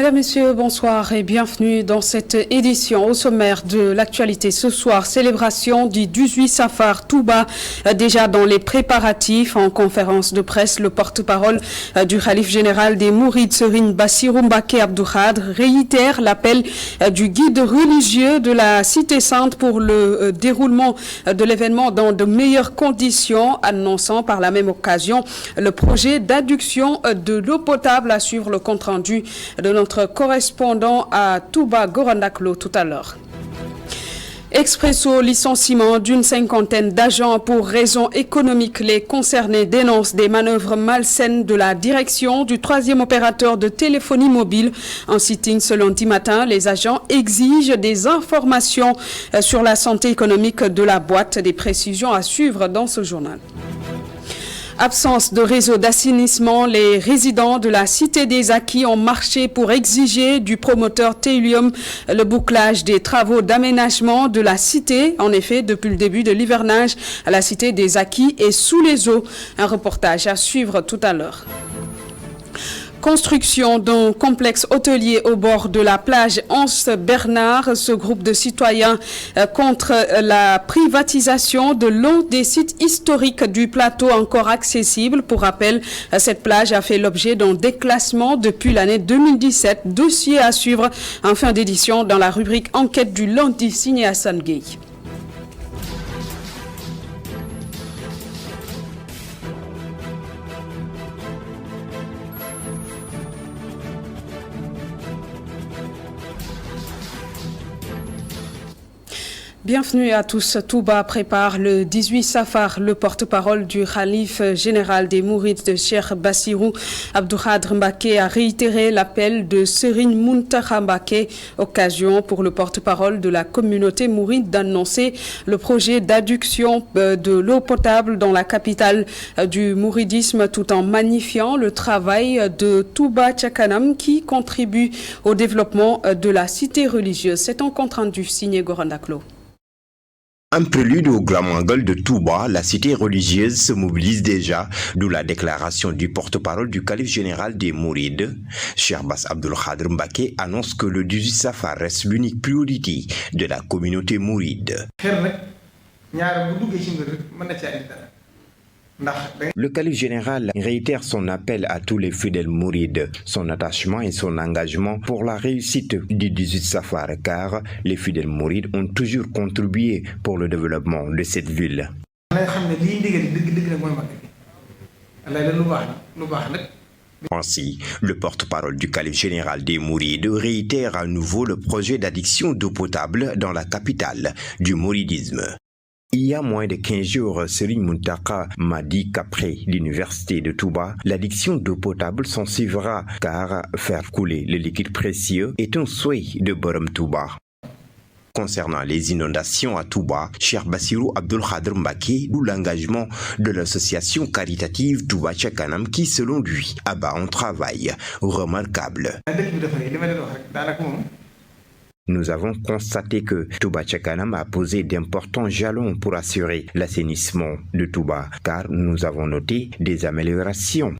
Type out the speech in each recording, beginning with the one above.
Mesdames, Messieurs, bonsoir et bienvenue dans cette édition. Au sommaire de l'actualité ce soir, célébration du 18 Safar Touba, déjà dans les préparatifs. En conférence de presse, le porte-parole du khalife général des Mourides, Serigne Bassirou Mbacké Abdou Khadre, réitère l'appel du guide religieux de la Cité Sainte pour le déroulement de l'événement dans de meilleures conditions, annonçant par la même occasion le projet d'adduction de l'eau potable. À suivre le compte-rendu de notre correspondant à Touba, Gorandaklo, tout à l'heure. Expresso licenciement d'une cinquantaine d'agents pour raisons économiques. Les concernés dénoncent des manœuvres malsaines de la direction du troisième opérateur de téléphonie mobile. En sitting ce lundi matin, les agents exigent des informations sur la santé économique de la boîte. Des précisions à suivre dans ce journal. Absence de réseau d'assainissement, les résidents de la Cité des Acquis ont marché pour exiger du promoteur Thélium le bouclage des travaux d'aménagement de la cité. En effet, depuis le début de l'hivernage, la Cité des Acquis est sous les eaux. Un reportage à suivre tout à l'heure. Construction d'un complexe hôtelier au bord de la plage Anse-Bernard. Ce groupe de citoyens contre la privatisation de l'un des sites historiques du plateau encore accessible. Pour rappel, cette plage a fait l'objet d'un déclassement depuis l'année 2017. Dossier à suivre en fin d'édition dans la rubrique Enquête du lundi, signé Hassan Gueye. Bienvenue à tous. Touba prépare le 18 Safar. Le porte-parole du khalife général des Mourides, de Cheikh Bassirou Abdou Khadre Mbacké, a réitéré l'appel de Serigne Mountakha Mbacké, occasion pour le porte-parole de la communauté mouride d'annoncer le projet d'adduction de l'eau potable dans la capitale du mouridisme, tout en magnifiant le travail de Touba Ca Kanam qui contribue au développement de la cité religieuse. C'est un compte rendu signé Gorandaklo. Un prélude au grand mangal de Touba, la cité religieuse se mobilise déjà, d'où la déclaration du porte-parole du calife général des Mourides. Cheikh Bass Abdou Khadre Mbacké annonce que le 18 Safar reste l'unique priorité de la communauté mouride. Le calife général réitère son appel à tous les fidèles mourides, son attachement et son engagement pour la réussite du 18 Safar, car les fidèles mourides ont toujours contribué pour le développement de cette ville. Ainsi, le porte-parole du calife général des Mourides réitère à nouveau le projet d'adduction d'eau potable dans la capitale du mouridisme. Il y a moins de 15 jours, Serigne Mountakha m'a dit qu'après l'université de Touba, l'adduction d'eau potable s'en suivra, car faire couler le liquide précieux est un souhait de Borom Touba. Concernant les inondations à Touba, Cheikh Bassirou Abdou Khadre Mbacké, d'où l'engagement de l'association caritative Touba Ca Kanam qui, selon lui, abat un travail remarquable. Nous avons constaté que Touba Ca Kanam a posé d'importants jalons pour assurer l'assainissement de Touba, car nous avons noté des améliorations.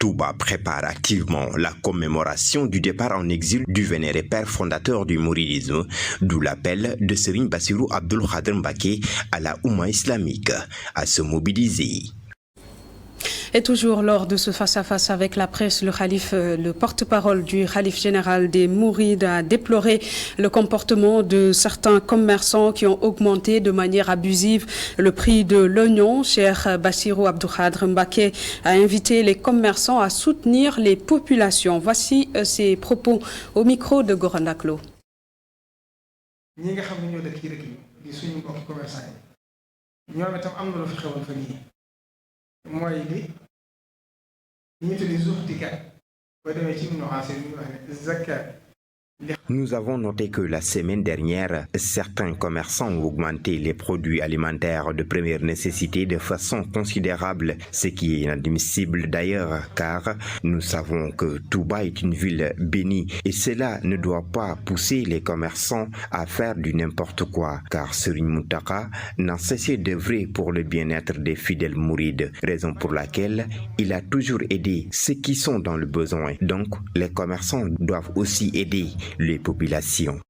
Touba prépare activement la commémoration du départ en exil du vénéré père fondateur du mouridisme, d'où l'appel de Serigne Bassirou Abdou Khadre Mbacké à la Oumma islamique à se mobiliser. Et toujours lors de ce face-à-face avec la presse, le porte-parole du khalife général des Mourides a déploré le comportement de certains commerçants qui ont augmenté de manière abusive le prix de l'oignon. Cheikh Bassirou Abdou Khadre Mbacké a invité les commerçants à soutenir les populations. Voici ses propos au micro de Gorandaklo. mooy li ñu tuddi zuxtikat boo demee ci Ibnu Asir ñu wax ne zakka Nous avons noté que la semaine dernière, certains commerçants ont augmenté les produits alimentaires de première nécessité de façon considérable, ce qui est inadmissible d'ailleurs car nous savons que Touba est une ville bénie et cela ne doit pas pousser les commerçants à faire du n'importe quoi car Serigne Mountakha n'a cessé d'œuvrer pour le bien-être des fidèles mourides, raison pour laquelle il a toujours aidé ceux qui sont dans le besoin. Donc, les commerçants doivent aussi aider les populations.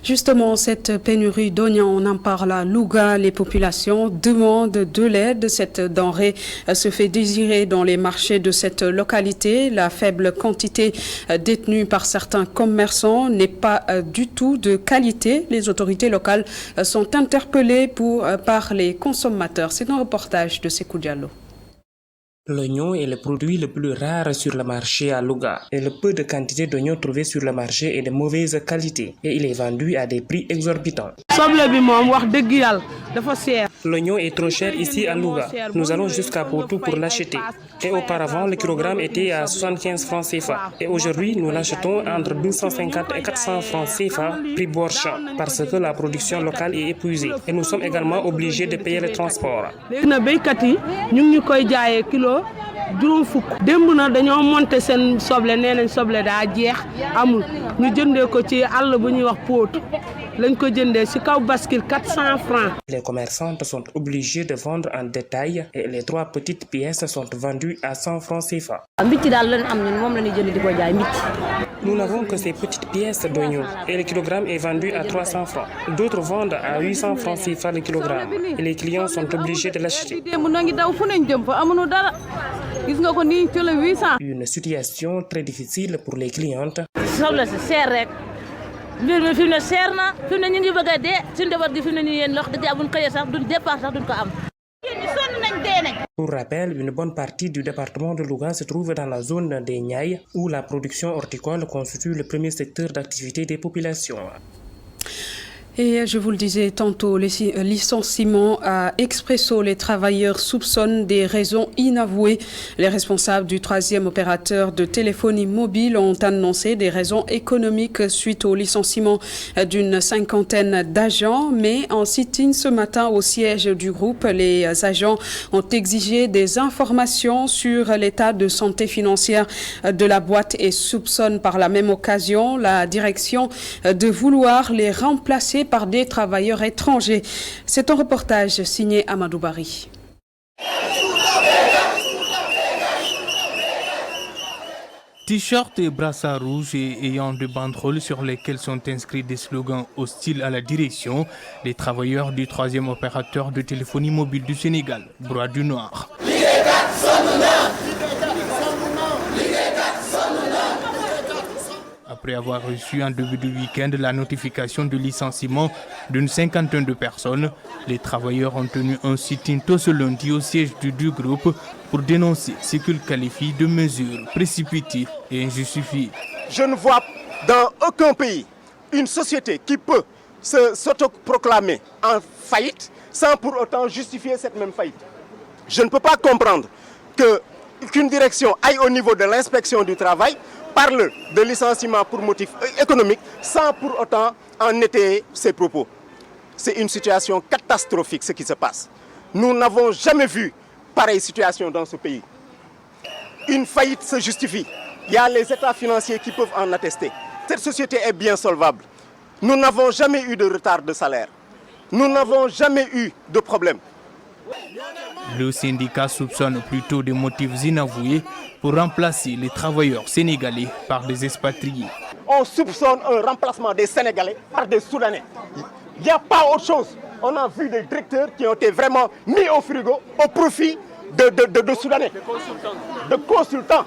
Justement, cette pénurie d'oignons, on en parle à Louga. Les populations demandent de l'aide. Cette denrée se fait désirer dans les marchés de cette localité. La faible quantité détenue par certains commerçants n'est pas du tout de qualité. Les autorités locales sont interpellées par les consommateurs. C'est un reportage de Sekou Diallo. L'oignon est le produit le plus rare sur le marché à Louga et le peu de quantité d'oignons trouvés sur le marché est de mauvaise qualité et il est vendu à des prix exorbitants. L'oignon est trop cher ici à Louga. Nous allons jusqu'à Porto pour l'acheter. Et auparavant, le kilogramme était à 75 francs CFA. Et aujourd'hui, nous l'achetons entre 250 et 400 francs CFA, prix bord champ, parce que la production locale est épuisée. Et nous sommes également obligés de payer le transport. juróom fukk démb na dañoo monté seen soble nee nañ soble daa jeex amul ñu jëndee ko ci àll bu ñuy wax Pout lañ ko jëndee ci kaw bascule 400 francs. Les commerçants sont obligés de vendre en détail et les 3 petites pièces sont vendues à 100 francs CFA. Nous n'avons que ces petites pièces d'oignons et le kilogramme est vendu à 300 francs. D'autres vendent à 800 francs CFA le kilogramme et les clients sont obligés de l'acheter. Une situation très difficile pour les clientes. Pour rappel, une bonne partie du département de Louga se trouve dans la zone des Niayes où la production horticole constitue le premier secteur d'activité des populations. Et je vous le disais tantôt, les licenciements à Expresso, les travailleurs soupçonnent des raisons inavouées. Les responsables du 3e opérateur de téléphonie mobile ont annoncé des raisons économiques suite au licenciement d'une 50aine d'agents. Mais en sit-in ce matin au siège du groupe, les agents ont exigé des informations sur l'état de santé financière de la boîte et soupçonnent par la même occasion la direction de vouloir les remplacer par des travailleurs étrangers. C'est un reportage signé Amadou Bari. T-shirts et brassards rouges et ayant des banderoles sur lesquelles sont inscrits des slogans hostiles à la direction, les travailleurs du 3e opérateur de téléphonie mobile du Sénégal, Broie du Noir. Après avoir reçu en début de week-end la notification de licenciement d'une 50aine de personnes, les travailleurs ont tenu un sit-in tôt ce lundi au siège du groupe pour dénoncer ce qu'ils qualifient de mesures précipitées et injustifiées. Je ne vois dans aucun pays une société qui peut s'autoproclamer en faillite sans pour autant justifier cette même faillite. Je ne peux pas comprendre qu'une direction aille au niveau de l'inspection du travail, parle de licenciement pour motif économique sans pour autant en étayer ses propos. C'est une situation catastrophique ce qui se passe. Nous n'avons jamais vu pareille situation dans ce pays. Une faillite se justifie. Il y a les états financiers qui peuvent en attester. Cette société est bien solvable. Nous n'avons jamais eu de retard de salaire. Nous n'avons jamais eu de problème. Le syndicat soupçonne plutôt des motifs inavoués pour remplacer les travailleurs sénégalais par des expatriés. On soupçonne un remplacement des Sénégalais par des Soudanais. Il n'y a pas autre chose. On a vu des directeurs qui ont été vraiment mis au frigo au profit de Soudanais, de consultants.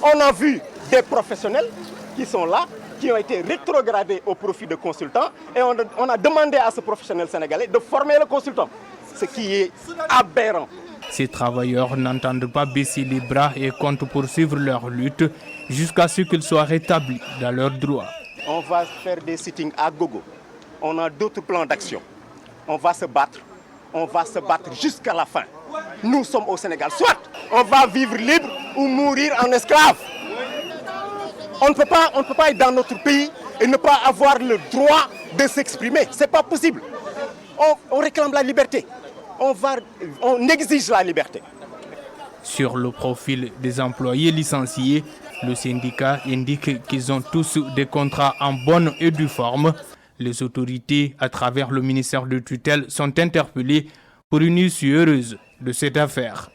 On a vu des professionnels qui sont là, qui ont été rétrogradés au profit de consultants et on a demandé à ce professionnel sénégalais de former le consultant, ce qui est aberrant. Ces travailleurs n'entendent pas baisser les bras et comptent poursuivre leur lutte jusqu'à ce qu'ils soient rétablis dans leurs droits. On va faire des sittings à gogo. On a d'autres plans d'action. On va se battre on va se battre jusqu'à la fin. Nous sommes au Sénégal. Soit on va vivre libre ou mourir en esclave. On ne peut pas être dans notre pays et ne pas avoir le droit de s'exprimer. Ce n'est pas possible. On réclame la liberté. On exige la liberté. Sur le profil des employés licenciés, le syndicat indique qu'ils ont tous des contrats en bonne et due forme. Les autorités, à travers le ministère de tutelle, sont interpellées pour une issue heureuse de cette affaire.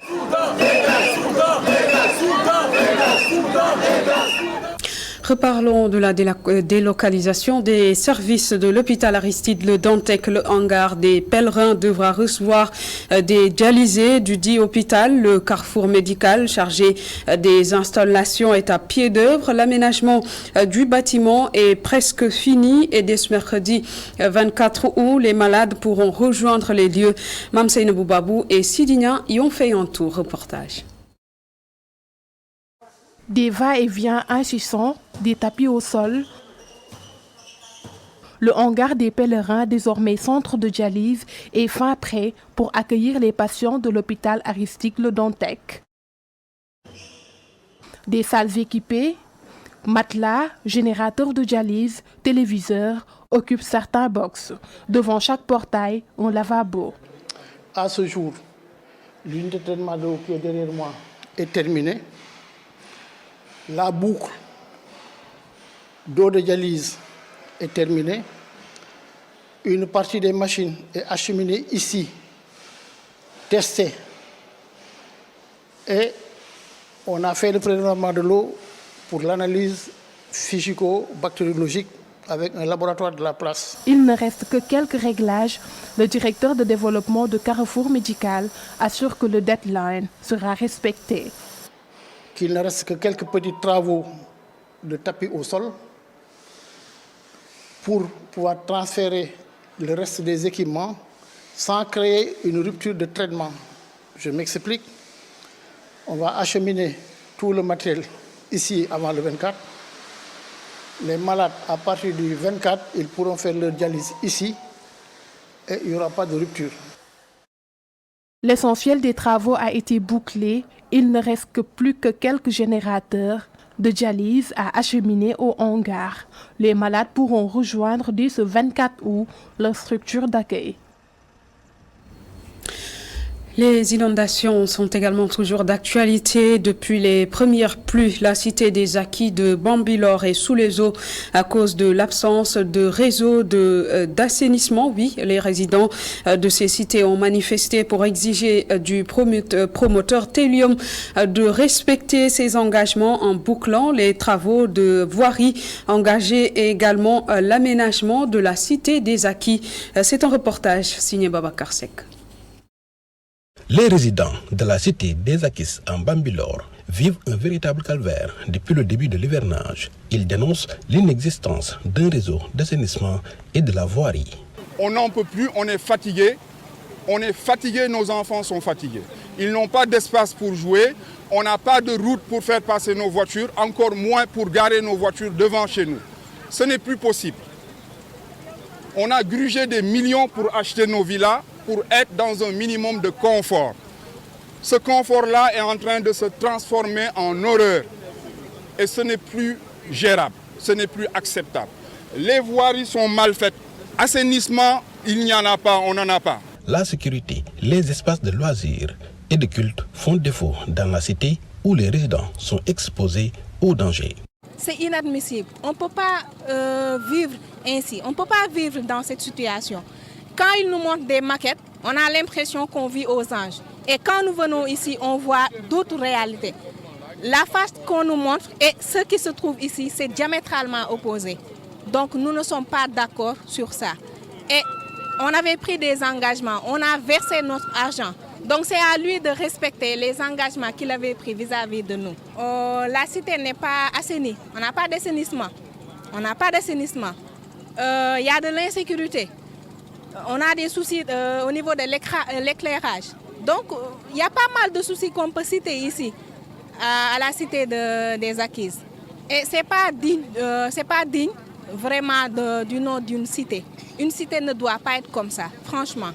Reparlons de la délocalisation des services de l'hôpital Aristide Le Dantec. Le hangar des pèlerins devra recevoir des dialysés du dit hôpital. Le carrefour médical chargé des installations est à pied d'œuvre. L'aménagement du bâtiment est presque fini et dès ce mercredi 24 août, les malades pourront rejoindre les lieux. Mamseyne Boubabou et Sidignan y ont fait un tour. Reportage. Des va-et-vient incessants, des tapis au sol. Le hangar des pèlerins, désormais centre de dialyse, est fin prêt pour accueillir les patients de l'hôpital Aristide Le Dantec. Des salles équipées, matelas, générateurs de dialyse, téléviseurs occupent certains box. Devant chaque portail, un lavabo. À ce jour, l'unité de traitement d'eau qui est derrière moi est terminée. La boucle d'eau de dialyse est terminée. Une partie des machines est acheminée ici, testée. Et on a fait le prélèvement de l'eau pour l'analyse physico-bactériologique avec un laboratoire de la place. Il ne reste que quelques réglages. Le directeur de développement de Carrefour Médical assure que le deadline sera respecté. Qu'il ne reste que quelques petits travaux de tapis au sol pour pouvoir transférer le reste des équipements sans créer une rupture de traitement. Je m'explique. On va acheminer tout le matériel ici avant le 24. Les malades, à partir du 24, ils pourront faire leur dialyse ici et il n'y aura pas de rupture. L'essentiel des travaux a été bouclé. Il ne reste que plus que quelques générateurs de dialyse à acheminer au hangar. Les malades pourront rejoindre dès ce 24 août leur structure d'accueil. Les inondations sont également toujours d'actualité. Depuis les premières pluies, la cité des Acquis de Bambilor est sous les eaux à cause de l'absence de réseau d'assainissement. Oui, les résidents de ces cités ont manifesté pour exiger du promoteur Telium de respecter ses engagements en bouclant les travaux de voirie engagés et également l'aménagement de la cité des Acquis. C'est un reportage signé Babacar Sek. Les résidents de la cité des Acquis en Bambilor vivent un véritable calvaire depuis le début de l'hivernage. Ils dénoncent l'inexistence d'un réseau d'assainissement et de la voirie. On n'en peut plus, on est fatigué. Nos enfants sont fatigués. Ils n'ont pas d'espace pour jouer, on n'a pas de route pour faire passer nos voitures, encore moins pour garer nos voitures devant chez nous. Ce n'est plus possible. On a grugé des millions pour acheter nos villas, pour être dans un minimum de confort. Ce confort-là est en train de se transformer en horreur. Et ce n'est plus gérable, ce n'est plus acceptable. Les voiries sont mal faites. Assainissement, il n'y en a pas, on n'en a pas. La sécurité, les espaces de loisirs et de culte font défaut dans la cité où les résidents sont exposés au danger. C'est inadmissible. On ne peut pas vivre ainsi. On ne peut pas vivre dans cette situation. Quand ils nous montrent des maquettes, on a l'impression qu'on vit aux anges. Et quand nous venons ici, on voit d'autres réalités. La face qu'on nous montre et ce qui se trouve ici, c'est diamétralement opposé. Donc nous ne sommes pas d'accord sur ça. Et on avait pris des engagements, on a versé notre argent. Donc c'est à lui de respecter les engagements qu'il avait pris vis-à-vis de nous. La cité n'est pas assainie, on n'a pas d'assainissement. Il y a de l'insécurité. On a des soucis au niveau de l'éclairage. Donc, il y a pas mal de soucis qu'on peut citer ici, à la cité des Acquis. Et ce n'est pas digne vraiment du nom d'une cité. Une cité ne doit pas être comme ça, franchement.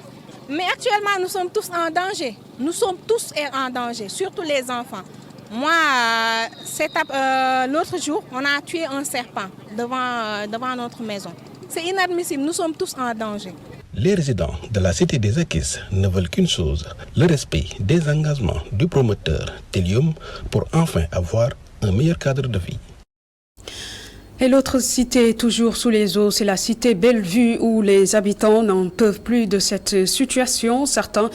Mais actuellement, nous sommes tous en danger. Nous sommes tous en danger, surtout les enfants. Moi, l'autre jour, on a tué un serpent devant notre maison. C'est inadmissible, nous sommes tous en danger. Les résidents de la cité des Akis ne veulent qu'une chose, le respect des engagements du promoteur Telium pour enfin avoir un meilleur cadre de vie. Et l'autre cité toujours sous les eaux, c'est la cité Bellevue où les habitants n'en peuvent plus de cette situation. Certains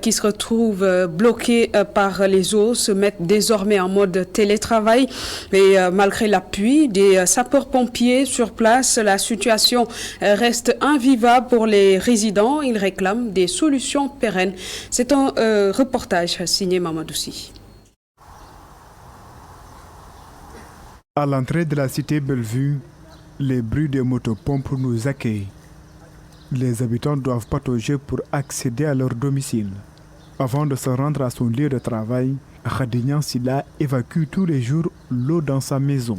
qui se retrouvent bloqués par les eaux se mettent désormais en mode télétravail. Et malgré l'appui des sapeurs-pompiers sur place, la situation reste invivable pour les résidents. Ils réclament des solutions pérennes. C'est un reportage signé Mamadoussi. À l'entrée de la cité Bellevue, les bruits des motopompes nous accueillent. Les habitants doivent patauger pour accéder à leur domicile. Avant de se rendre à son lieu de travail, Khadinian Silla évacue tous les jours l'eau dans sa maison.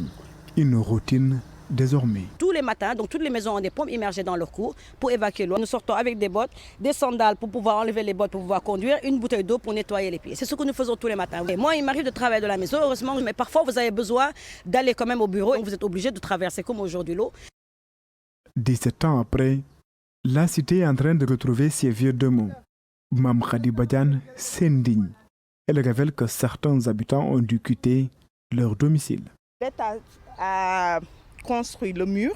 Une routine désormais. Tous les matins, donc toutes les maisons ont des pompes immergées dans leur cours pour évacuer l'eau. Nous sortons avec des bottes, des sandales pour pouvoir enlever les bottes pour pouvoir conduire, une bouteille d'eau pour nettoyer les pieds. C'est ce que nous faisons tous les matins. Et moi, il m'arrive de travailler de la maison, heureusement, mais parfois vous avez besoin d'aller quand même au bureau et vous êtes obligé de traverser comme aujourd'hui l'eau. 17 ans après, la cité est en train de retrouver ses vieux démons. Mam Khadi Badian s'indigne. Elle révèle que certains habitants ont dû quitter leur domicile. L'État a construit le mur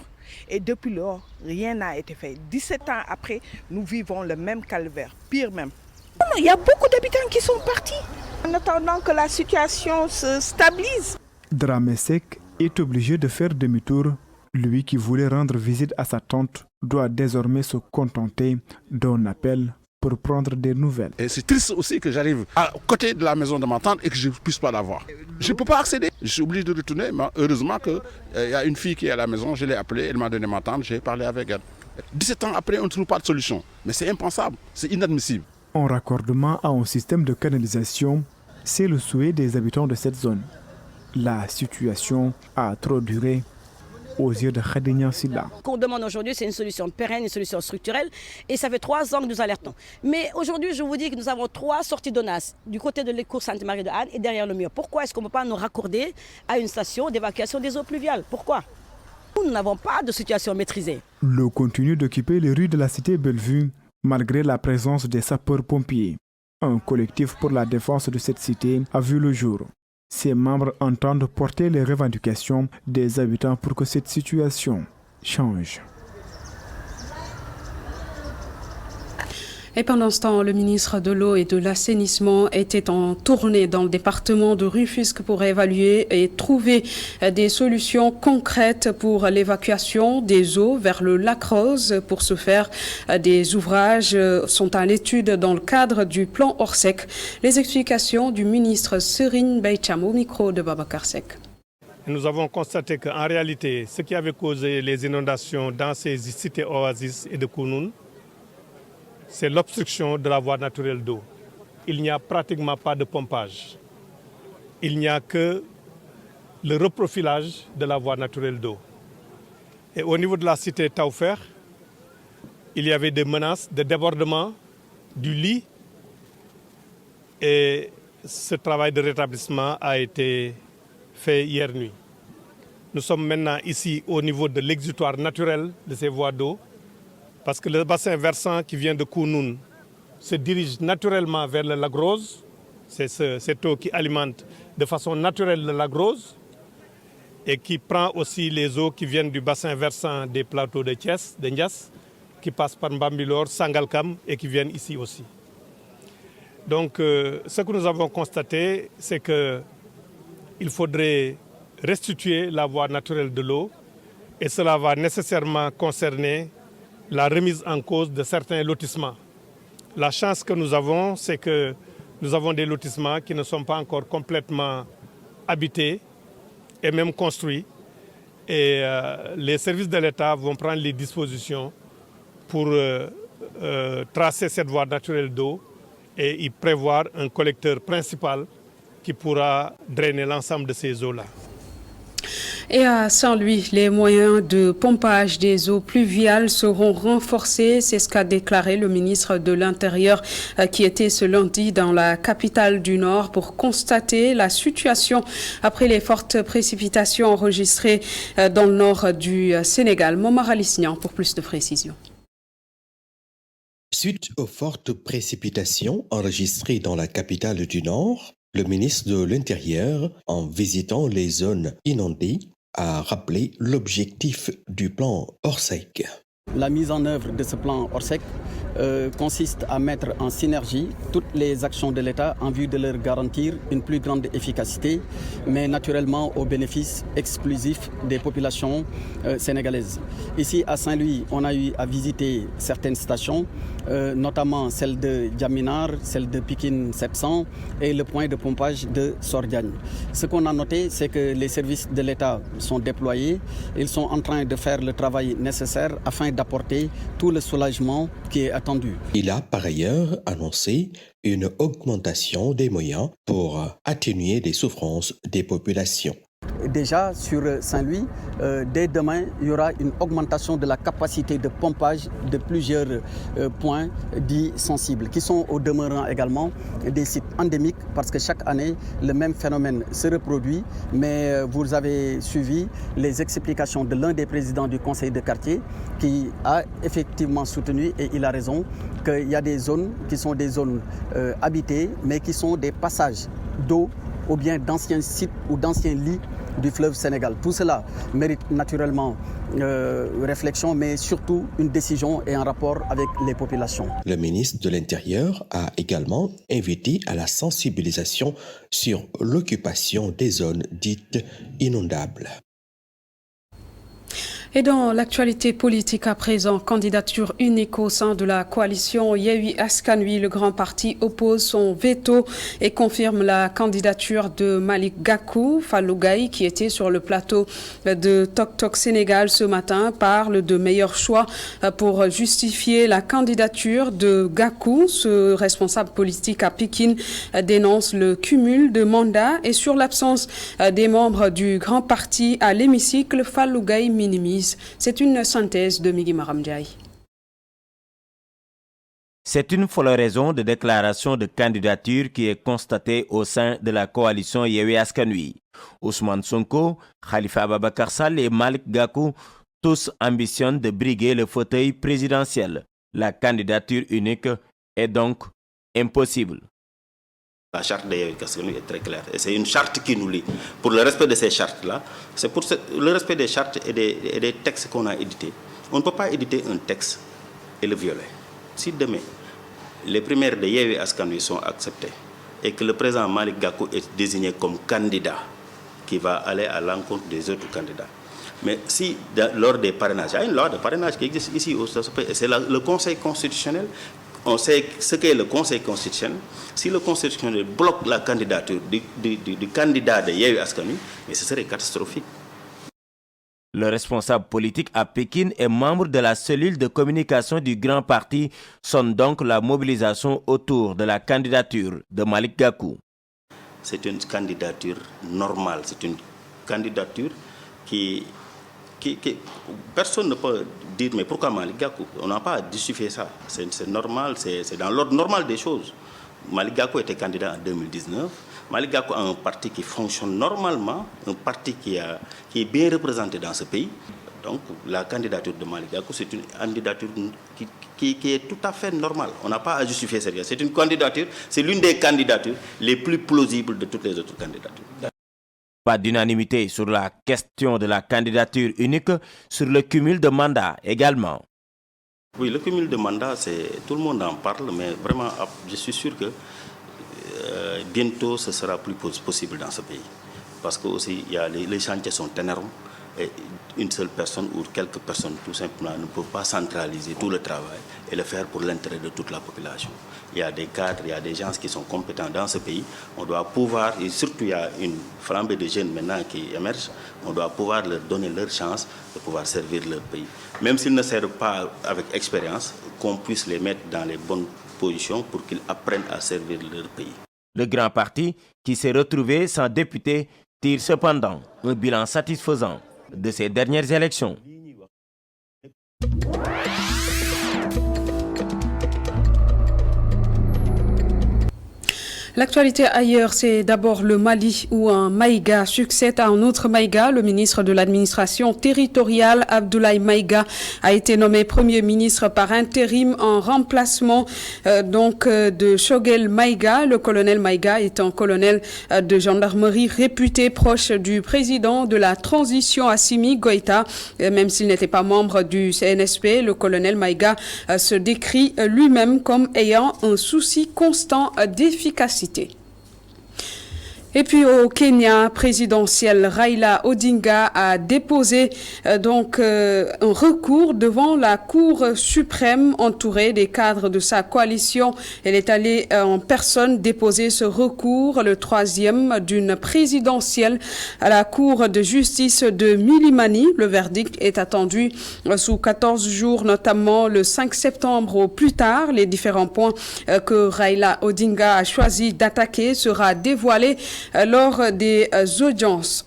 et depuis lors, rien n'a été fait. 17 ans après, nous vivons le même calvaire, pire même. Il y a beaucoup d'habitants qui sont partis en attendant que la situation se stabilise. Dramesek est obligé de faire demi-tour. Lui qui voulait rendre visite à sa tante doit désormais se contenter d'un appel pour prendre des nouvelles. Et c'est triste aussi que j'arrive à côté de la maison de ma tante et que je ne puisse pas la voir. Je ne peux pas accéder. Je suis obligé de retourner, mais heureusement qu'il y a une fille qui est à la maison, je l'ai appelée, elle m'a donné ma tante, j'ai parlé avec elle. 17 ans après, on ne trouve pas de solution. Mais c'est impensable, c'est inadmissible. Un raccordement à un système de canalisation, c'est le souhait des habitants de cette zone. La situation a trop duré aux yeux de Khadinian Silla. Ce qu'on demande aujourd'hui, c'est une solution pérenne, une solution structurelle. Et ça fait 3 ans que nous alertons. Mais aujourd'hui, je vous dis que nous avons 3 sorties d'ONAS du côté de l'écoute Sainte-Marie de Anne et derrière le mur. Pourquoi est-ce qu'on ne peut pas nous raccorder à une station d'évacuation des eaux pluviales? Pourquoi? Nous n'avons pas de situation maîtrisée. L'eau continue d'occuper les rues de la cité Bellevue malgré la présence des sapeurs-pompiers. Un collectif pour la défense de cette cité a vu le jour. Ses membres entendent porter les revendications des habitants pour que cette situation change. Et pendant ce temps, le ministre de l'Eau et de l'Assainissement était en tournée dans le département de Rufisque pour évaluer et trouver des solutions concrètes pour l'évacuation des eaux vers le lac Rose. Pour ce faire, des ouvrages sont à l'étude dans le cadre du plan Orsec. Les explications du ministre Serine Beicham au micro de Babacar Seck. Nous avons constaté qu'en réalité, ce qui avait causé les inondations dans ces cités oasis et de Kounoun, c'est l'obstruction de la voie naturelle d'eau. Il n'y a pratiquement pas de pompage. Il n'y a que le reprofilage de la voie naturelle d'eau. Et au niveau de la cité Taoufer, il y avait des menaces de débordement du lit. Et ce travail de rétablissement a été fait hier nuit. Nous sommes maintenant ici au niveau de l'exutoire naturel de ces voies d'eau. Parce que le bassin versant qui vient de Kounoun se dirige naturellement vers le lac Rose. C'est cette eau qui alimente de façon naturelle le lac Rose et qui prend aussi les eaux qui viennent du bassin versant des plateaux de Thiès, de Ndias, qui passent par Mbambilor, Sangalkam et qui viennent ici aussi. Donc ce que nous avons constaté, c'est qu'il faudrait restituer la voie naturelle de l'eau et cela va nécessairement concerner la remise en cause de certains lotissements. La chance que nous avons, c'est que nous avons des lotissements qui ne sont pas encore complètement habités et même construits. Et les services de l'État vont prendre les dispositions pour tracer cette voie naturelle d'eau et y prévoir un collecteur principal qui pourra drainer l'ensemble de ces eaux-là. Et à Saint-Louis, les moyens de pompage des eaux pluviales seront renforcés. C'est ce qu'a déclaré le ministre de l'Intérieur qui était ce lundi dans la capitale du Nord pour constater la situation après les fortes précipitations enregistrées dans le nord du Sénégal. Momar Alisnian pour plus de précisions. Suite aux fortes précipitations enregistrées dans la capitale du Nord, le ministre de l'Intérieur, en visitant les zones inondées, a rappelé l'objectif du plan Orsec. La mise en œuvre de ce plan Orsec consiste à mettre en synergie toutes les actions de l'État en vue de leur garantir une plus grande efficacité, mais naturellement au bénéfice exclusif des populations sénégalaises. Ici à Saint-Louis, on a eu à visiter certaines stations, notamment celle de Djaminar, celle de Pikine 700 et le point de pompage de Sordiagne. Ce qu'on a noté, c'est que les services de l'État sont déployés. Ils sont en train de faire le travail nécessaire afin d'apporter tout le soulagement qui est attendu. Il a par ailleurs annoncé une augmentation des moyens pour atténuer les souffrances des populations. Déjà sur Saint-Louis, dès demain, il y aura une augmentation de la capacité de pompage de plusieurs points dits sensibles, qui sont au demeurant également des sites endémiques, parce que chaque année, le même phénomène se reproduit. Mais vous avez suivi les explications de l'un des présidents du conseil de quartier, qui a effectivement soutenu, et il a raison, qu'il y a des zones qui sont des zones habitées, mais qui sont des passages d'eau ou bien d'anciens sites ou d'anciens lits du fleuve Sénégal. Tout cela mérite naturellement réflexion, mais surtout une décision et un rapport avec les populations. Le ministre de l'Intérieur a également invité à la sensibilisation sur l'occupation des zones dites inondables. Et dans l'actualité politique à présent, candidature unique au sein de la coalition Yewwi Askan Wi, le grand parti oppose son veto et confirme la candidature de Malick Gakou. Fallou Gaye, qui était sur le plateau de Tok Tok Sénégal ce matin, parle de meilleur choix pour justifier la candidature de Gakou. Ce responsable politique à Pikine dénonce le cumul de mandats et sur l'absence des membres du grand parti à l'hémicycle, Fallou Gaye minimise. C'est une synthèse de Migui Maram Ndiaye. C'est une floraison de déclarations de candidature qui est constatée au sein de la coalition Yewwi Askan Wi. Ousmane Sonko, Khalifa Ababacar Sall et Malick Gakou, tous ambitionnent de briguer le fauteuil présidentiel. La candidature unique est donc impossible. La charte de Yewwi Askan Wi est très claire et c'est une charte qui nous lie. Pour le respect de ces chartes-là, c'est pour le respect des chartes et des textes qu'on a édités. On ne peut pas éditer un texte et le violer. Si demain, les primaires de Yewwi Askan Wi sont acceptées et que le président Malick Gakou est désigné comme candidat qui va aller à l'encontre des autres candidats. Mais si lors des parrainages, il y a une loi de parrainage qui existe ici au pays, et c'est le Conseil constitutionnel. On sait ce qu'est le Conseil constitutionnel. Si le Conseil constitutionnel bloque la candidature du candidat de Yewwi Askan Wi, mais ce serait catastrophique. Le responsable politique à Pékin et membre de la cellule de communication du grand parti sonne donc la mobilisation autour de la candidature de Malick Gakou. C'est une candidature normale, c'est une candidature qui personne ne peut dire mais pourquoi Malick Gakou? On n'a pas à justifier ça. C'est normal, c'est dans l'ordre normal des choses. Malick Gakou était candidat en 2019. Malick Gakou a un parti qui fonctionne normalement, un parti qui est bien représenté dans ce pays. Donc la candidature de Malick Gakou, c'est une candidature qui est tout à fait normale. On n'a pas à justifier ça. C'est une candidature, c'est l'une des candidatures les plus plausibles de toutes les autres candidatures. Pas d'unanimité sur la question de la candidature unique, sur le cumul de mandats également. Oui, le cumul de mandats, tout le monde en parle, mais vraiment, je suis sûr que bientôt, ce sera plus possible dans ce pays. Parce que aussi, les chantiers sont énormes et une seule personne ou quelques personnes, tout simplement, ne peuvent pas centraliser tout le travail et le faire pour l'intérêt de toute la population. Il y a des cadres, il y a des gens qui sont compétents dans ce pays. On doit pouvoir, et surtout il y a une flambée de jeunes maintenant qui émerge, on doit pouvoir leur donner leur chance de pouvoir servir leur pays. Même s'ils ne servent pas avec expérience, qu'on puisse les mettre dans les bonnes positions pour qu'ils apprennent à servir leur pays. Le grand parti, qui s'est retrouvé sans député, tire cependant un bilan satisfaisant de ces dernières élections. L'actualité ailleurs, c'est d'abord le Mali où un Maïga succède à un autre Maïga. Le ministre de l'administration territoriale, Abdoulaye Maïga, a été nommé premier ministre par intérim en remplacement de Choguel Maïga. Le colonel Maïga est un colonel de gendarmerie réputé proche du président de la transition Assimi Goïta. Même s'il n'était pas membre du CNSP, le colonel Maïga se décrit lui-même comme ayant un souci constant d'efficacité. Et puis au Kenya présidentiel, Raila Odinga a déposé un recours devant la Cour suprême entourée des cadres de sa coalition. Elle est allée en personne déposer ce recours, le troisième d'une présidentielle à la Cour de justice de Milimani. Le verdict est attendu sous 14 jours, notamment le 5 septembre au plus tard. Les différents points que Raila Odinga a choisi d'attaquer sera dévoilé lors des audiences.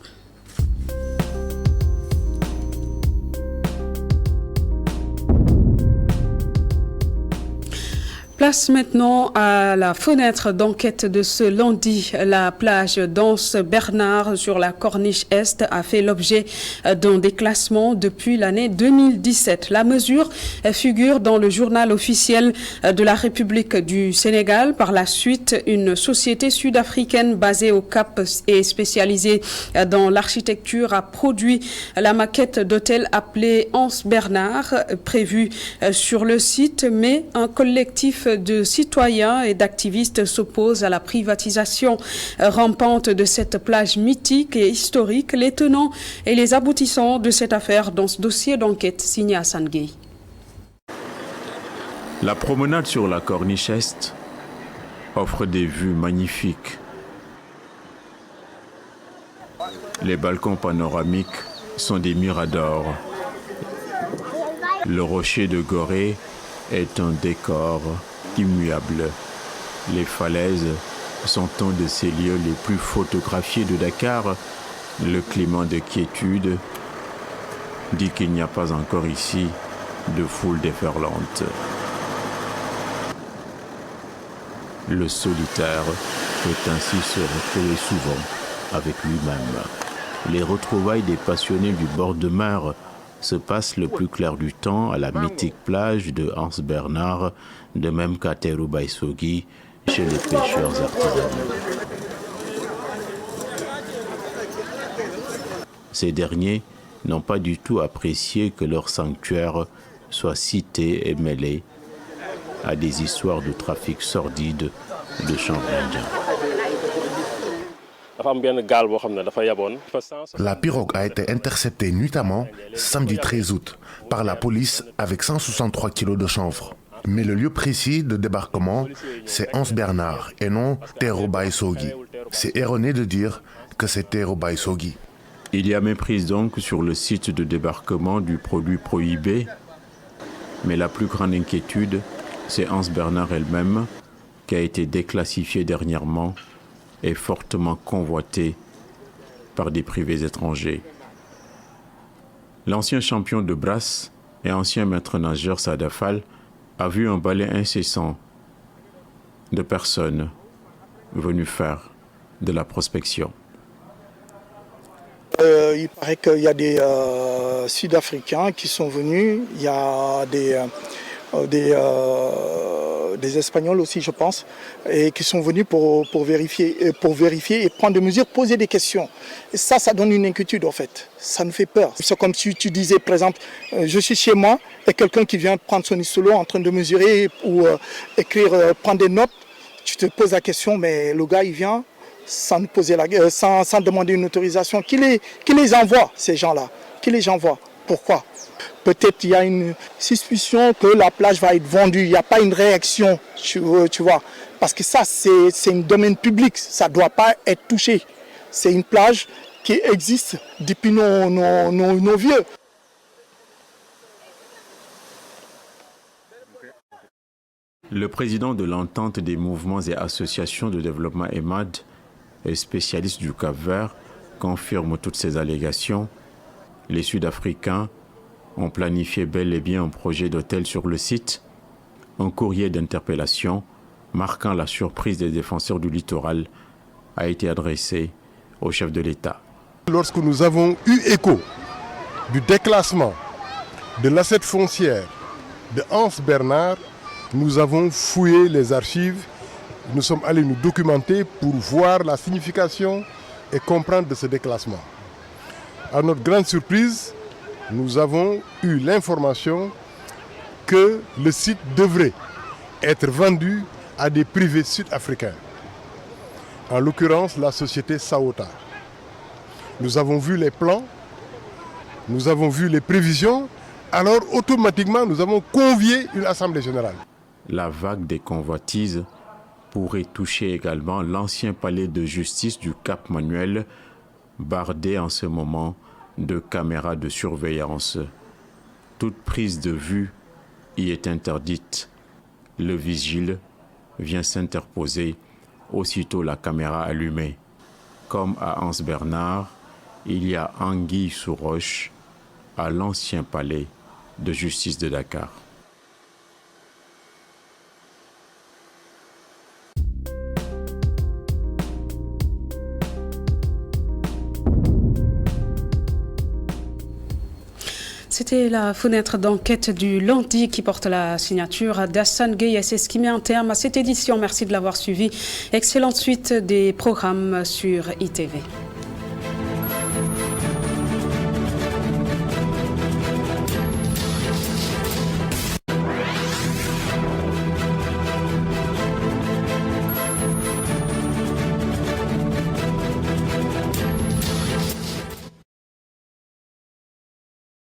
Place maintenant à la fenêtre d'enquête de ce lundi. La plage d'Anse Bernard sur la Corniche Est a fait l'objet d'un déclassement depuis l'année 2017. La mesure figure dans le journal officiel de la République du Sénégal. Par la suite, une société sud-africaine basée au Cap et spécialisée dans l'architecture a produit la maquette d'hôtel appelée Anse Bernard, prévue sur le site, mais un collectif de citoyens et d'activistes s'opposent à la privatisation rampante de cette plage mythique et historique. Les tenants et les aboutissants de cette affaire dans ce dossier d'enquête signé à Sangay. La promenade sur la Corniche Est offre des vues magnifiques. Les balcons panoramiques sont des miradors. Le rocher de Gorée est un décor immuable. Les falaises sont un de ces lieux les plus photographiés de Dakar. Le climat de quiétude dit qu'il n'y a pas encore ici de foule déferlante. Le solitaire peut ainsi se retrouver souvent avec lui-même. Les retrouvailles des passionnés du bord de mer se passent le plus clair du temps à la mythique plage de Anse Bernard, de même qu'à Terro Baisogi, chez les pêcheurs artisanaux. Ces derniers n'ont pas du tout apprécié que leur sanctuaire soit cité et mêlé à des histoires de trafic sordide de chanvre indien. La pirogue a été interceptée nuitamment samedi 13 août par la police avec 163 kilos de chanvre. Mais le lieu précis de débarquement, c'est Anse Bernard et non Terro Baisogi. C'est erroné de dire que c'est Terro Baisogi. Il y a méprise donc sur le site de débarquement du produit prohibé, mais la plus grande inquiétude, c'est Anse Bernard elle-même, qui a été déclassifiée dernièrement et fortement convoitée par des privés étrangers. L'ancien champion de brasse et ancien maître nageur Sadafal a vu un balai incessant de personnes venues faire de la prospection. Il paraît qu'il y a des Sud-Africains qui sont venus, il y a des Espagnols aussi, je pense, et qui sont venus pour vérifier et prendre des mesures, poser des questions. Et ça donne une inquiétude en fait. Ça nous fait peur. C'est comme si tu disais, par exemple, je suis chez moi et quelqu'un qui vient prendre son istolo en train de mesurer ou écrire, prendre des notes. Tu te poses la question, mais le gars il vient sans demander une autorisation. Qui les envoie, ces gens-là? Qui les envoie? Pourquoi? Peut-être il y a une suspicion que la plage va être vendue. Il n'y a pas une réaction, tu vois. Parce que ça, c'est un domaine public. Ça ne doit pas être touché. C'est une plage qui existe depuis nos vieux. Le président de l'entente des mouvements et associations de développement EMAD et spécialiste du Cap-Vert confirme toutes ces allégations. Les Sud-Africains ont planifié bel et bien un projet d'hôtel sur le site. Un courrier d'interpellation marquant la surprise des défenseurs du littoral a été adressé au chef de l'État. Lorsque nous avons eu écho du déclassement de l'assiette foncière de Hans Bernard, nous avons fouillé les archives, nous sommes allés nous documenter pour voir la signification et comprendre de ce déclassement. À notre grande surprise, nous avons eu l'information que le site devrait être vendu à des privés sud-africains, en l'occurrence la société Saota. Nous avons vu les plans, nous avons vu les prévisions, alors automatiquement nous avons convié une assemblée générale. La vague des convoitises pourrait toucher également l'ancien palais de justice du Cap Manuel, bardé en ce moment de caméras de surveillance. Toute prise de vue y est interdite. Le vigile vient s'interposer aussitôt la caméra allumée. Comme à Hans Bernard, il y a anguille sous roche à l'ancien palais de justice de Dakar. C'était la fenêtre d'enquête du lundi qui porte la signature d'Assane Gueye. C'est ce qui met un terme à cette édition. Merci de l'avoir suivi. Excellente suite des programmes sur ITV.